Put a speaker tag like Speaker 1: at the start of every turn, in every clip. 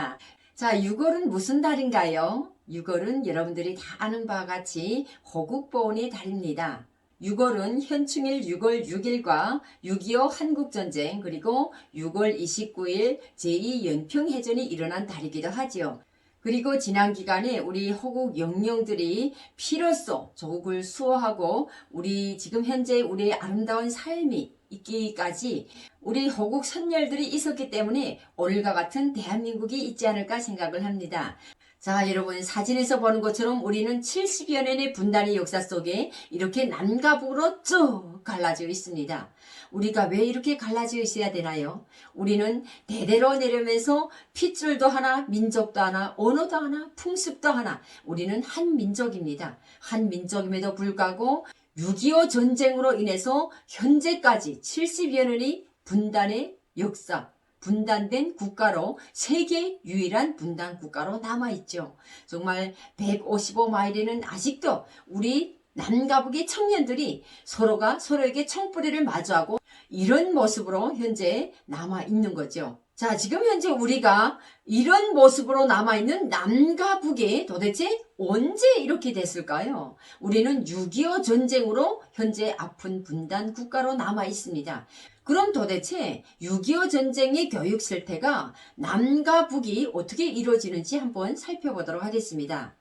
Speaker 1: 있습니다. 자, 6월은 무슨 달인가요? 6월은 여러분들이 다 아는 바와 같이 호국보훈의 달입니다. 6월은 현충일 6월 6일과 6.25 한국전쟁 그리고 6월 29일 제2연평해전이 일어난 달이기도 하지요. 그리고 지난 기간에 우리 호국 영령들이 피로써 조국을 수호하고 우리 지금 현재 우리의 아름다운 삶이 있기까지 우리 호국 선열들이 있었기 때문에 오늘과 같은 대한민국이 있지 않을까 생각을 합니다. 자, 여러분 사진에서 보는 것처럼 우리는 70여 년의 분단의 역사 속에 이렇게 남과 북으로 쭉 갈라져 있습니다. 우리가 왜 이렇게 갈라져 있어야 되나요? 우리는 대대로 내려오면서 핏줄도 하나, 민족도 하나, 언어도 하나, 풍습도 하나. 우리는 한 민족입니다. 한 민족임에도 불구하고 6.25 전쟁으로 인해서 현재까지 70여 년의 분단의 역사, 분단된 국가로 세계 유일한 분단 국가로 남아있죠. 정말 155마일에는 아직도 우리 남과 북의 청년들이 서로가 서로에게 총뿌리를 마주하고 이런 모습으로 현재 남아있는 거죠. 자, 지금 현재 우리가 이런 모습으로 남아있는 남과 북이 도대체 언제 이렇게 됐을까요? 우리는 6.25 전쟁으로 현재 아픈 분단 국가로 남아있습니다. 그럼 도대체 6.25 전쟁의 교육 실태가 남과 북이 어떻게 이루어지는지 한번 살펴보도록 하겠습니다.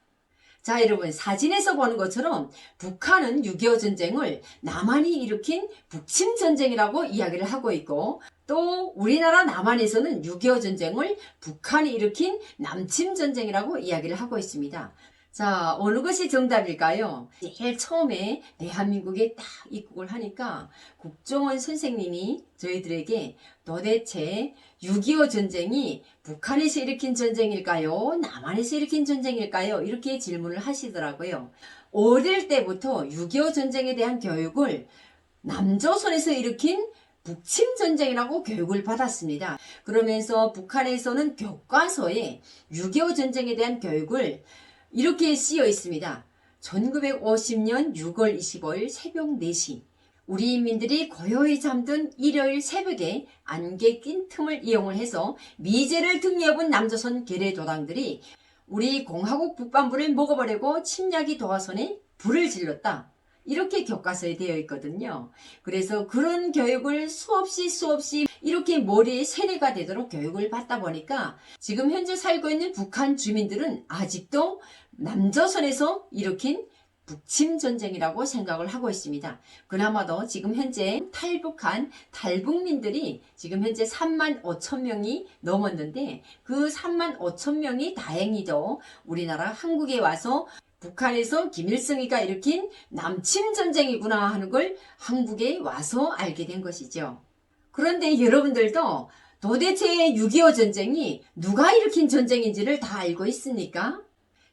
Speaker 1: 자, 여러분 사진에서 보는 것처럼 북한은 6.25 전쟁을 남한이 일으킨 북침 전쟁이라고 이야기를 하고 있고 또 우리나라 남한에서는 6.25 전쟁을 북한이 일으킨 남침 전쟁이라고 이야기를 하고 있습니다. 자, 어느 것이 정답일까요? 제일 처음에 대한민국에 딱 입국을 하니까 국정원 선생님이 저희들에게 도대체 6.25 전쟁이 북한에서 일으킨 전쟁일까요? 남한에서 일으킨 전쟁일까요? 이렇게 질문을 하시더라고요. 어릴 때부터 6.25 전쟁에 대한 교육을 남조선에서 일으킨 북침 전쟁이라고 교육을 받았습니다. 그러면서 북한에서는 교과서에 6.25 전쟁에 대한 교육을 이렇게 쓰여 있습니다. 1950년 6월 25일 새벽 4시 우리 인민들이 고요히 잠든 일요일 새벽에 안개 낀 틈을 이용을 해서 미제를 등에 업은 남조선 괴뢰도당들이 우리 공화국 북반부를 먹어버리고 침략이 도화선에 불을 질렀다. 이렇게 교과서에 되어 있거든요. 그래서 그런 교육을 수없이 이렇게 머리에 세뇌가 되도록 교육을 받다 보니까 지금 현재 살고 있는 북한 주민들은 아직도 남조선에서 일으킨 북침 전쟁이라고 생각을 하고 있습니다. 그나마도 지금 현재 탈북한 탈북민들이 지금 현재 3만 5천 명이 넘었는데 그 3만 5천 명이 다행히도 우리나라 한국에 와서 북한에서 김일성이가 일으킨 남침 전쟁이구나 하는 걸 한국에 와서 알게 된 것이죠. 그런데 여러분들도 도대체 6.25 전쟁이 누가 일으킨 전쟁인지를 다 알고 있습니까?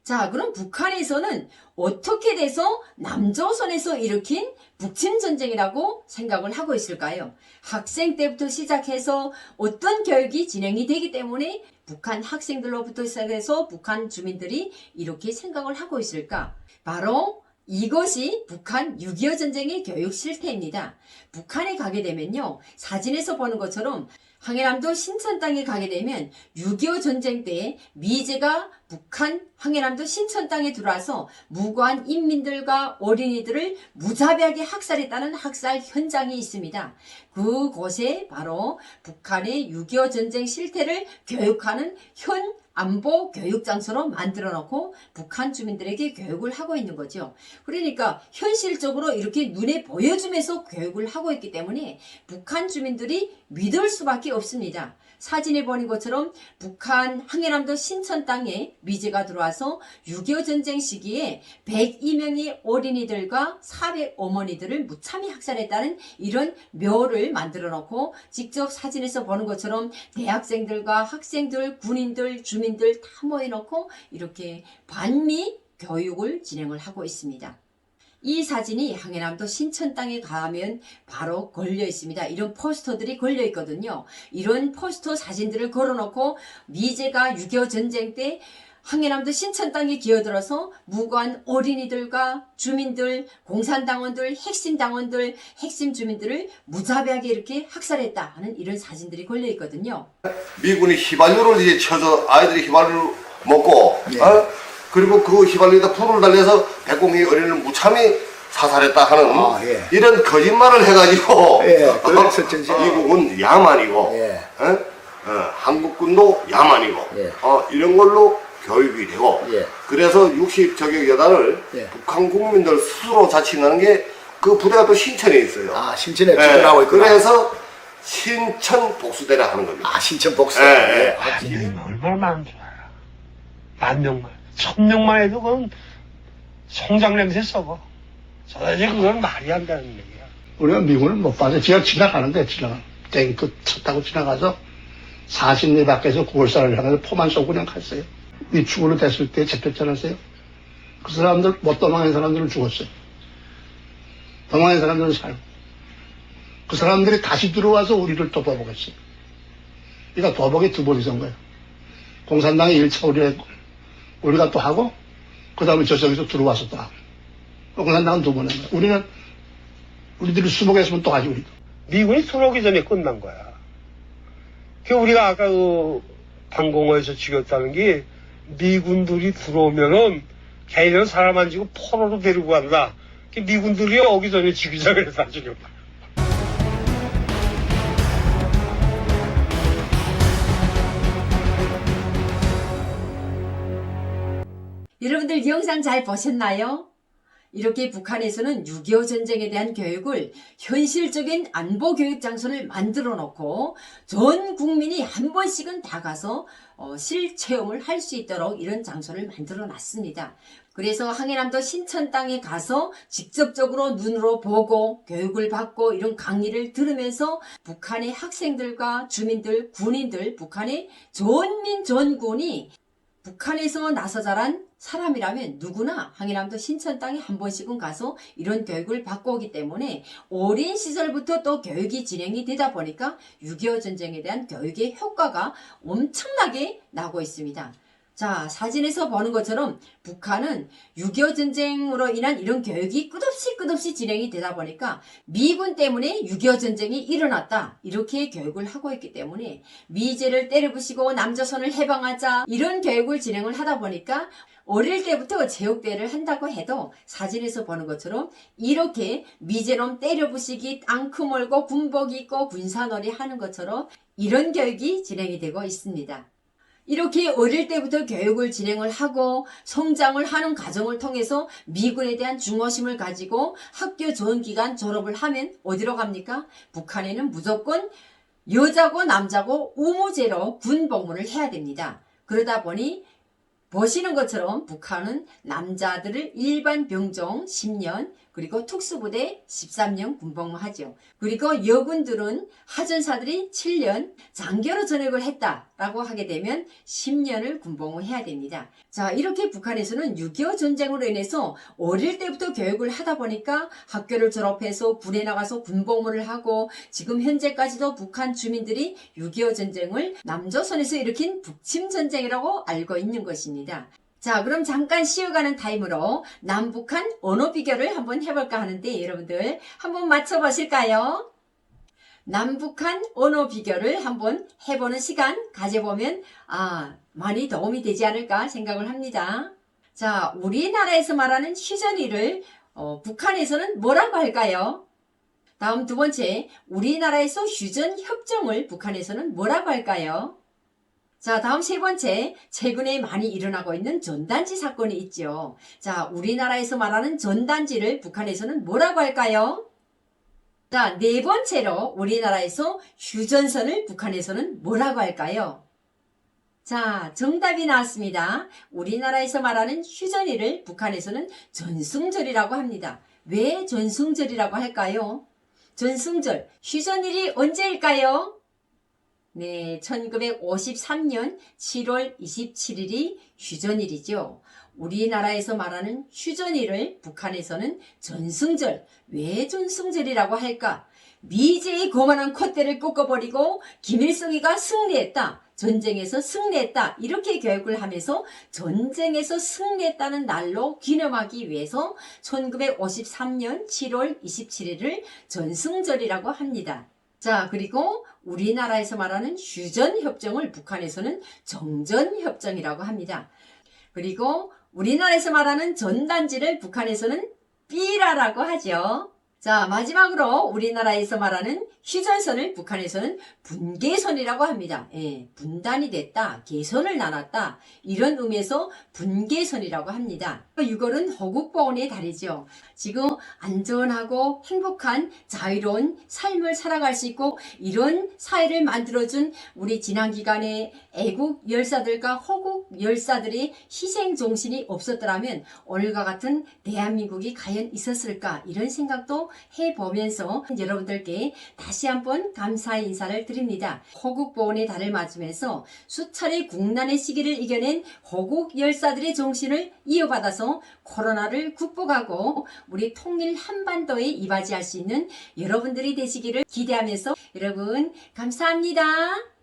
Speaker 1: 자, 그럼 북한에서는 어떻게 돼서 남조선에서 일으킨 북침전쟁이라고 생각을 하고 있을까요? 학생 때부터 시작해서 어떤 교육이 진행이 되기 때문에 북한 학생들로부터 시작해서 북한 주민들이 이렇게 생각을 하고 있을까? 바로 이것이 북한 6.25 전쟁의 교육 실태입니다. 북한에 가게 되면요, 사진에서 보는 것처럼 항해남도 신천 땅에 가게 되면 6.25 전쟁 때 미제가 북한 항해남도 신천 땅에 들어와서 무고한 인민들과 어린이들을 무자비하게 학살했다는 학살 현장이 있습니다. 그곳에 바로 북한의 6.25 전쟁 실태를 교육하는 현 안보 교육 장소로 만들어 놓고 북한 주민들에게 교육을 하고 있는 거죠. 그러니까 현실적으로 이렇게 눈에 보여주면서 교육을 하고 있기 때문에 북한 주민들이 믿을 수밖에 없습니다. 사진에 보는 것처럼 북한 항해남도 신천 땅에 미제가 들어와서 6.25 전쟁 시기에 102명의 어린이들과 400 어머니들을 무참히 학살했다는 이런 묘를 만들어 놓고 직접 사진에서 보는 것처럼 대학생들과 학생들, 군인들, 주민들 다 모여놓고 이렇게 반미 교육을 진행을 하고 있습니다. 이 사진이 항해남도 신천 땅에 가면 바로 걸려 있습니다. 이런 포스터들이 걸려 있거든요. 이런 포스터 사진들을 걸어놓고 미제가 6.25 전쟁 때 항해남도 신천 땅에 기어들어서 무고한 어린이들과 주민들, 공산당원들, 핵심 당원들, 핵심 주민들을 무자비하게 이렇게 학살했다 하는 이런 사진들이 걸려 있거든요.
Speaker 2: 미군이 휘발유를 이제 쳐서 아이들이 휘발유를 먹고,
Speaker 3: 예.
Speaker 2: 그리고 그 휘발유에다 불을 달려서 백공의 어린이를 무참히 사살했다 하는
Speaker 3: 예.
Speaker 2: 이런 거짓말을 해가지고
Speaker 3: 예, 그랬었지.
Speaker 2: 미국은 야만이고,
Speaker 3: 예.
Speaker 2: 한국군도 야만이고,
Speaker 3: 예.
Speaker 2: 이런 걸로 교육이 되고,
Speaker 3: 예.
Speaker 2: 그래서 60저격 여단을
Speaker 3: 예.
Speaker 2: 북한 국민들 스스로 자칭하는 게 그 부대가 또 신천에 있어요.
Speaker 3: 아, 신천에 주둔하고 있구나.
Speaker 2: 그래서 신천 복수대라 하는 겁니다.
Speaker 3: 아, 신천 복수.
Speaker 2: 예,
Speaker 3: 예.
Speaker 4: 이름이 얼마나 많은 줄 알아. 10,000명만. 1,000명만 해도 그건 송장 냄새 썩어. 도대체 그건 말이 안 되는 얘기야.
Speaker 5: 우리가 미군을 못 봐서 지가 지나가는데 탱크 차 타고 지나가서 40리 밖에서 9월살을 향해서 포만 쏘고 그냥 갔어요. 미축으로 됐을 때 잡혔잖아요. 그 사람들 못 도망한 사람들은 죽었어요. 도망한 사람들은 살고 그 사람들이 다시 들어와서 우리를 또 도박했어요. 그러니까 도박이 두 번이 선 거예요. 공산당이 1차 우리가 또 하고 그 다음에 저쪽에서 들어와서 또 하고 공산당은 두 번 한 거예요. 우리는 우리들이 수복했으면 또 하지 우리도.
Speaker 4: 미군이 들어오기 전에 끝난 거야. 그 우리가 아까 그 방공호에서 죽였다는 게 미군들이 들어오면은 걔네는 사람 안 지고 포로로 데리고 간다. 그 미군들이 오기 전에 죽이자 그래서 안 죽였다.
Speaker 1: 여러분들 이 영상 잘 보셨나요? 이렇게 북한에서는 6.25 전쟁에 대한 교육을 현실적인 안보 교육 장소를 만들어 놓고 전 국민이 한 번씩은 다 가서 실체험을 할 수 있도록 이런 장소를 만들어 놨습니다. 그래서 항해남도 신천 땅에 가서 직접적으로 눈으로 보고 교육을 받고 이런 강의를 들으면서 북한의 학생들과 주민들, 군인들, 북한의 전민 전군이 북한에서 나서 자란 사람이라면 누구나 항해남도 신천 땅에 한 번씩은 가서 이런 교육을 받고 오기 때문에 어린 시절부터 또 교육이 진행이 되다 보니까 6.25 전쟁에 대한 교육의 효과가 엄청나게 나고 있습니다. 자, 사진에서 보는 것처럼 북한은 6.25 전쟁으로 인한 이런 교육이 끝없이 진행이 되다 보니까 미군 때문에 6.25 전쟁이 일어났다 이렇게 교육을 하고 있기 때문에 미제를 때려부시고 남조선을 해방하자 이런 교육을 진행을 하다 보니까 어릴 때부터 제육대회를 한다고 해도 사진에서 보는 것처럼 이렇게 미제놈 때려부시기 땅크 몰고 군복 입고 군사놀이 하는 것처럼 이런 교육이 진행이 되고 있습니다. 이렇게 어릴 때부터 교육을 진행을 하고 성장을 하는 과정을 통해서 미군에 대한 중어심을 가지고 학교 전기간 졸업을 하면 어디로 갑니까? 북한에는 무조건 여자고 남자고 우무제로 군복무를 해야 됩니다. 그러다 보니 보시는 것처럼 북한은 남자들을 일반 병종 10년 그리고 특수부대 13년 군복무하죠. 그리고 여군들은 하전사들이 7년 장교로 전역을 했다라고 하게 되면 10년을 군복무해야 됩니다. 자, 이렇게 북한에서는 6.25 전쟁으로 인해서 어릴 때부터 교육을 하다 보니까 학교를 졸업해서 군에 나가서 군복무를 하고 지금 현재까지도 북한 주민들이 6.25 전쟁을 남조선에서 일으킨 북침전쟁이라고 알고 있는 것입니다. 자, 그럼 잠깐 쉬어가는 타임으로 남북한 언어 비교를 한번 해볼까 하는데 여러분들 한번 맞춰보실까요? 남북한 언어 비교를 한번 해보는 시간 가져보면 많이 도움이 되지 않을까 생각을 합니다. 자, 우리나라에서 말하는 휴전이를 북한에서는 뭐라고 할까요? 다음 두 번째, 우리나라에서 휴전 협정을 북한에서는 뭐라고 할까요? 자, 다음 세 번째, 최근에 많이 일어나고 있는 전단지 사건이 있죠. 자, 우리나라에서 말하는 전단지를 북한에서는 뭐라고 할까요? 자, 네 번째로 우리나라에서 휴전선을 북한에서는 뭐라고 할까요? 자, 정답이 나왔습니다. 우리나라에서 말하는 휴전일을 북한에서는 전승절이라고 합니다. 왜 전승절이라고 할까요? 전승절, 휴전일이 언제일까요? 네, 1953년 7월 27일이 휴전일이죠. 우리나라에서 말하는 휴전일을 북한에서는 전승절, 왜 전승절이라고 할까? 미제의 거만한 콧대를 꺾어버리고 김일성이가 승리했다. 전쟁에서 승리했다. 이렇게 교육을 하면서 전쟁에서 승리했다는 날로 기념하기 위해서 1953년 7월 27일을 전승절이라고 합니다. 자, 그리고 우리나라에서 말하는 휴전협정을 북한에서는 정전협정이라고 합니다. 그리고 우리나라에서 말하는 전단지를 북한에서는 삐라라고 하죠. 자, 마지막으로 우리나라에서 말하는 휴전선을 북한에서는 분계선이라고 합니다. 예, 분단이 됐다, 개선을 나눴다, 이런 의미에서 분계선이라고 합니다. 6월은 허국보훈의 달이죠. 지금 안전하고 행복한 자유로운 삶을 살아갈 수 있고 이런 사회를 만들어준 우리 지난 기간에 애국 열사들과 허국 열사들의 희생 정신이 없었더라면 오늘과 같은 대한민국이 과연 있었을까, 이런 생각도 해보면서 여러분들께 다시 한번 감사의 인사를 드립니다. 허국보훈의 달을 맞으면서 수차례 국난의 시기를 이겨낸 허국 열사들의 정신을 이어받아서 코로나를 극복하고 우리 통일 한반도에 이바지할 수 있는 여러분들이 되시기를 기대하면서 여러분 감사합니다.